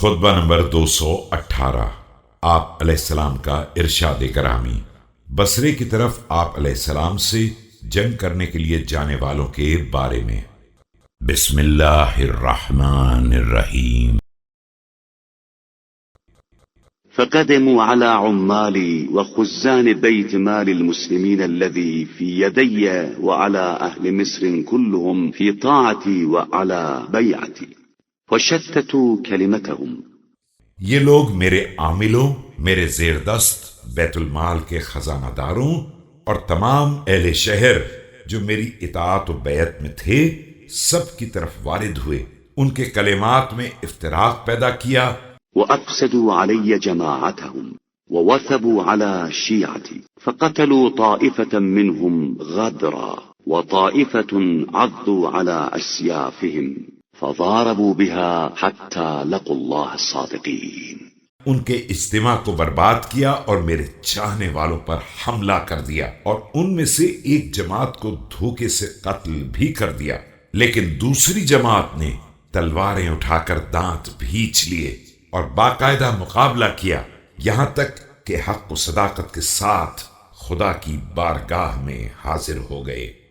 خطبہ نمبر 218۔ آپ علیہ السلام کا ارشاد گرامی۔ بصرے کی طرف آپ علیہ السلام سے جنگ کرنے کے لیے جانے والوں کے بارے میں۔ بسم اللہ الرحمن الرحیم۔ فقدموا على عمال وخزان بيت مال المسلمين الذي في يدي وعلى أهل مصر كلهم في طاعتي وعلى بيعتي وشتتوا كلمتهم۔ یہ لوگ میرے عاملوں، میرے زیر دست بیت المال کے خزانہ داروں اور تمام اہل شہر جو میری اطاعت و بیعت میں تھے سب کی طرف وارد ہوئے، ان کے کلمات میں افتراق پیدا کیا، وأفسدوا علي جماعتهم ووثبوا على شيعتي فقتلوا طائفة منهم غدرا وطائفة عضوا على أسيافهم فضاربوا بها حتى لقوا الله الصادقين۔ ان کے اجتماع کو برباد کیا اور میرے چاہنے والوں پر حملہ کر دیا، اور ان میں سے ایک جماعت کو دھوکے سے قتل بھی کر دیا، لیکن دوسری جماعت نے تلواریں اٹھا کر دانت بھینچ لیے اور باقاعدہ مقابلہ کیا، یہاں تک کہ حق و صداقت کے ساتھ خدا کی بارگاہ میں حاضر ہو گئے۔